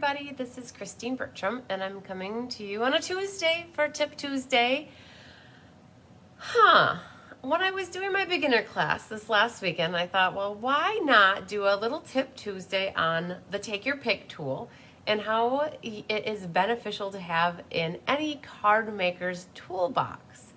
everybody, this is Christine Bertram, and I'm coming to you on a Tuesday for Tip Tuesday. When I was doing my beginner class this last weekend, I thought, well, why not do a little Tip Tuesday on the Take Your Pick tool and how it is beneficial to have in any card maker's toolbox.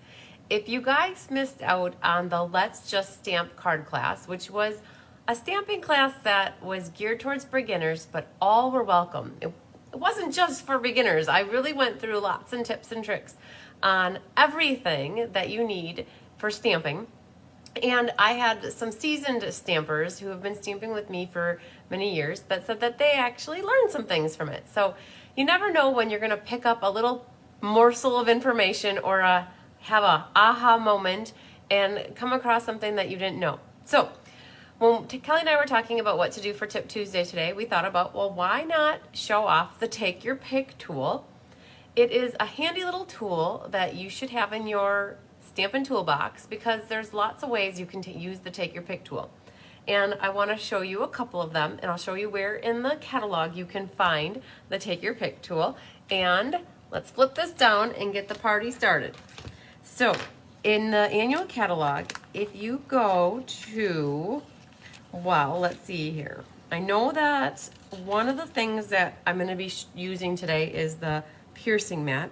If you guys missed out on the Let's Just Stamp card class, which was a stamping class that was geared towards beginners, but all were welcome. It wasn't just for beginners. I really went through lots and tips and tricks on everything that you need for stamping. And I had some seasoned stampers who have been stamping with me for many years that said that they actually learned some things from it. So you never know when you're gonna pick up a little morsel of information or have a aha moment and come across something that you didn't know. So when Kelly and I were talking about what to do for Tip Tuesday today, we thought about, well, why not show off the Take Your Pick tool? It is a handy little tool that you should have in your Stampin' toolbox because there's lots of ways you can use the Take Your Pick tool. And I want to show you a couple of them, and I'll show you where in the catalog you can find the Take Your Pick tool. And let's flip this down and get the party started. So in the annual catalog, if you go to, well, let's see here. I know that one of the things that I'm going to be using today is the piercing mat.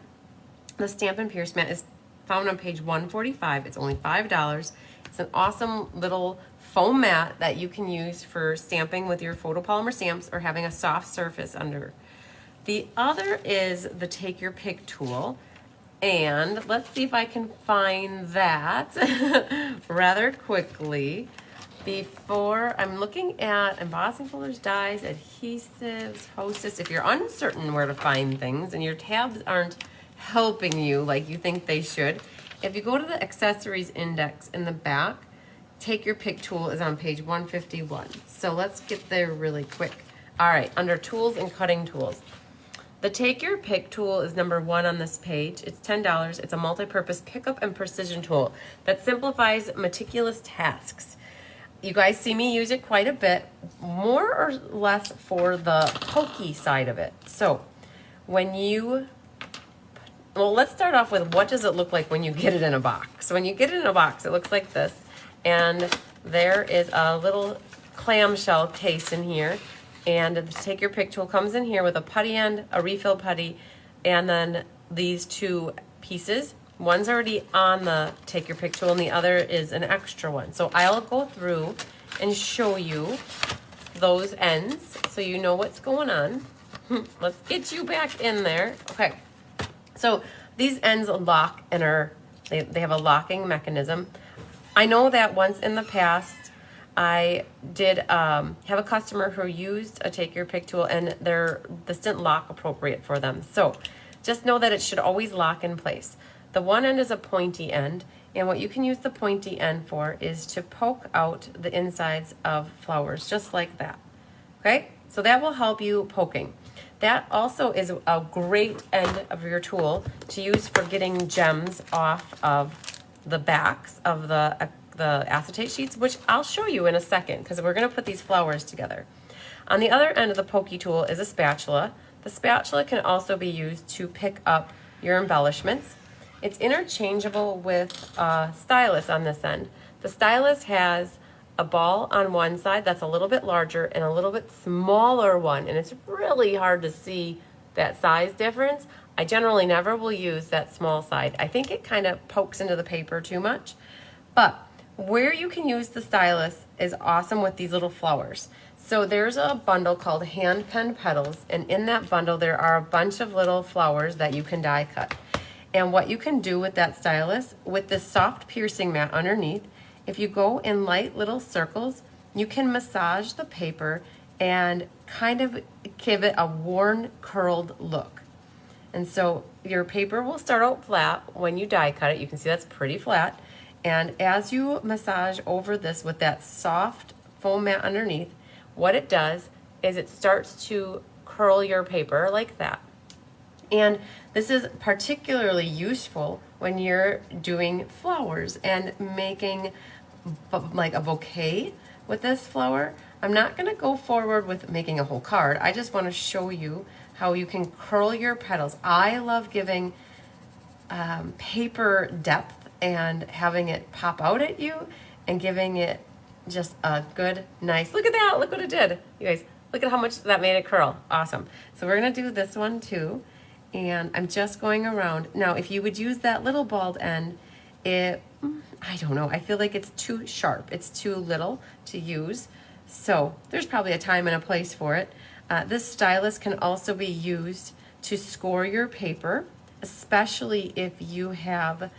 The Stampin' Pierce mat is found on page 145. It's only $5. It's an awesome little foam mat that you can use for stamping with your photopolymer stamps or having a soft surface under. The other is the Take Your Pick tool. And let's see if I can find that rather quickly. Before I'm looking at embossing folders, dies, adhesives, Hostess. If you're uncertain where to find things and your tabs aren't helping you like you think they should, if you go to the accessories index in the back, Take Your Pick tool is on page 151. So let's get there really quick. All right, under tools and cutting tools. The Take Your Pick tool is number 1 on this page. It's $10. It's a multi-purpose pickup and precision tool that simplifies meticulous tasks. You guys see me use it quite a bit, more or less for the pokey side of it. So when you, well, let's start off with what does it look like when you get it in a box. So when you get it in a box, it looks like this. And there is a little clamshell case in here. And the Take Your Pick tool comes in here with a putty end, a refill putty, and then these two pieces. One's already on the Take Your Pick tool and the other is an extra one. So I'll go through and show you those ends so you know what's going on. Let's get you back in there. Okay, so these ends lock and they have a locking mechanism. I know that once in the past I did have a customer who used a Take Your Pick tool and this didn't lock appropriate for them. So just know that it should always lock in place. The one end is a pointy end, and what you can use the pointy end for is to poke out the insides of flowers, just like that. Okay, so that will help you poking. That also is a great end of your tool to use for getting gems off of the backs of the acetate sheets, which I'll show you in a second because we're going to put these flowers together. On the other end of the pokey tool is a spatula. The spatula can also be used to pick up your embellishments. It's interchangeable with a stylus on this end. The stylus has a ball on one side that's a little bit larger and a little bit smaller one, and it's really hard to see that size difference. I generally never will use that small side. I think it kind of pokes into the paper too much. But where you can use the stylus is awesome with these little flowers. So there's a bundle called Hand Pen Petals, and in that bundle there are a bunch of little flowers that you can die cut. And what you can do with that stylus, with this soft piercing mat underneath, if you go in light little circles, you can massage the paper and kind of give it a worn, curled look. And so your paper will start out flat when you die cut it. You can see that's pretty flat. And as you massage over this with that soft foam mat underneath, what it does is it starts to curl your paper like that. And this is particularly useful when you're doing flowers and making like a bouquet with this flower. I'm not gonna go forward with making a whole card. I just wanna show you how you can curl your petals. I love giving paper depth and having it pop out at you and giving it just a good, nice, look at that, look what it did. You guys, look at how much that made it curl. Awesome. So we're gonna do this one too. And I'm just going around. Now, if you would use that little bald end, I don't know, I feel like it's too sharp. It's too little to use. So there's probably a time and a place for it. This stylus can also be used to score your paper, especially if you have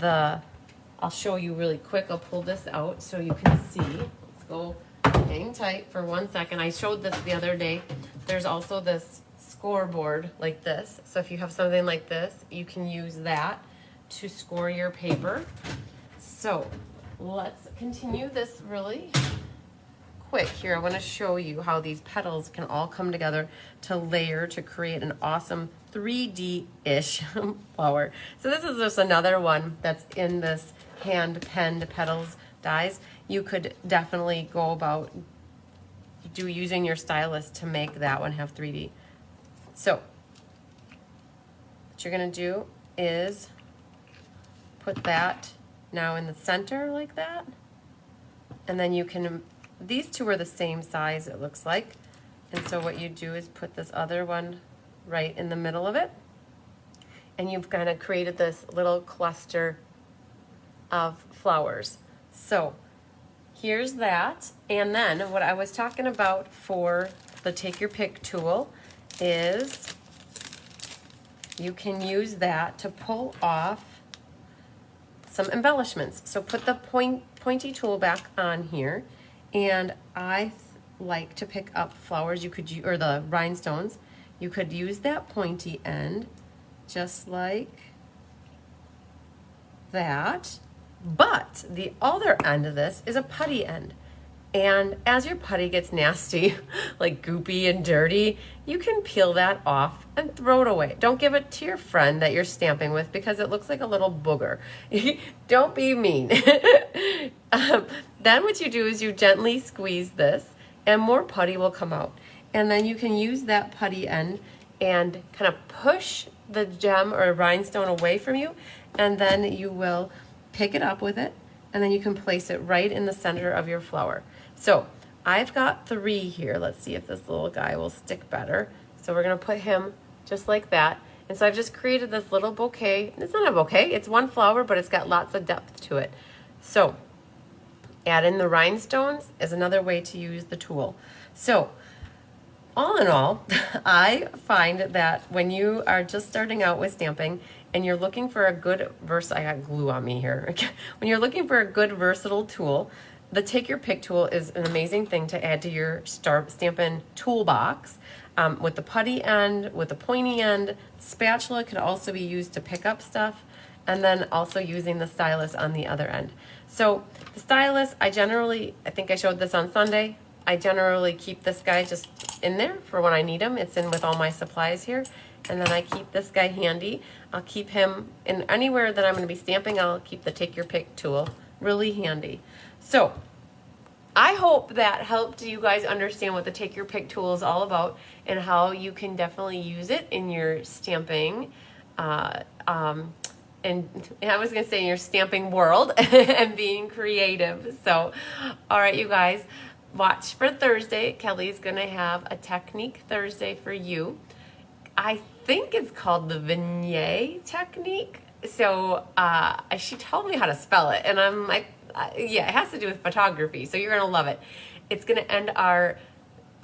I'll show you really quick. I'll pull this out so you can see. Let's go, hang tight for 1 second. I showed this the other day. There's also this scoreboard like this. So if you have something like this, you can use that to score your paper. So let's continue this really quick here. I want to show you how these petals can all come together to layer to create an awesome 3D-ish flower. So this is just another one that's in this hand-penned petals dies. You could definitely go about using your stylus to make that one have 3D. So what you're gonna do is put that now in the center like that, and then you can, these two are the same size it looks like, and so what you do is put this other one right in the middle of it, and you've kind of created this little cluster of flowers. So here's that, and then what I was talking about for the Take Your Pick tool is you can use that to pull off some embellishments. So put the pointy tool back on here, and I like to pick up flowers. You could use, or the rhinestones. You could use that pointy end just like that, but the other end of this is a putty end. And as your putty gets nasty, like goopy and dirty, you can peel that off and throw it away. Don't give it to your friend that you're stamping with because it looks like a little booger. Don't be mean. Then what you do is you gently squeeze this and more putty will come out. And then you can use that putty end and kind of push the gem or rhinestone away from you, and then you will pick it up with it, and then you can place it right in the center of your flower. So I've got 3 here. Let's see if this little guy will stick better. So we're gonna put him just like that. And so I've just created this little bouquet. It's not a bouquet, it's one flower, but it's got lots of depth to it. So add in the rhinestones is another way to use the tool. So all in all, I find that when you are just starting out with stamping and you're looking for a good I got glue on me here. When you're looking for a good versatile tool, the Take Your Pick tool is an amazing thing to add to your Stampin' toolbox. With the putty end, with the pointy end, spatula could also be used to pick up stuff, and then also using the stylus on the other end. So the stylus, I think I showed this on Sunday, I generally keep this guy just in there for when I need him. It's in with all my supplies here. And then I keep this guy handy. I'll keep him in anywhere that I'm going to be stamping. I'll keep the Take Your Pick tool really handy. So I hope that helped you guys understand what the Take Your Pick tool is all about and how you can definitely use it in your stamping. And I was going to say in your stamping world and being creative. So, all right, you guys. Watch for Thursday. Kelly's going to have a Technique Thursday for you. I think it's called the vignette technique. So she told me how to spell it. And I'm like, yeah, it has to do with photography. So you're going to love it. It's going to end our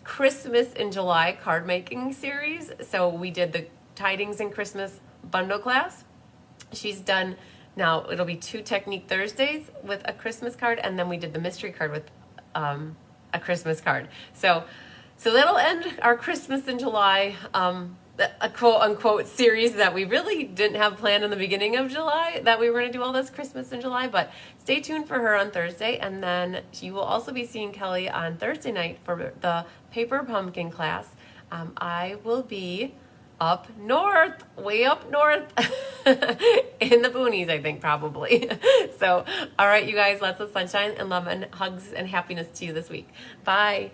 Christmas in July card making series. So we did the Tidings and Christmas bundle class. She's done, now it'll be 2 Technique Thursdays with a Christmas card. And then we did the mystery card with a Christmas card. So that'll end our Christmas in July, a quote unquote series that we really didn't have planned in the beginning of July, that we were going to do all this Christmas in July, but stay tuned for her on Thursday. And then you will also be seeing Kelly on Thursday night for the paper pumpkin class. I will be up north, way up north in the boonies, I think, probably. So, all right, you guys, lots of sunshine and love and hugs and happiness to you this week. Bye.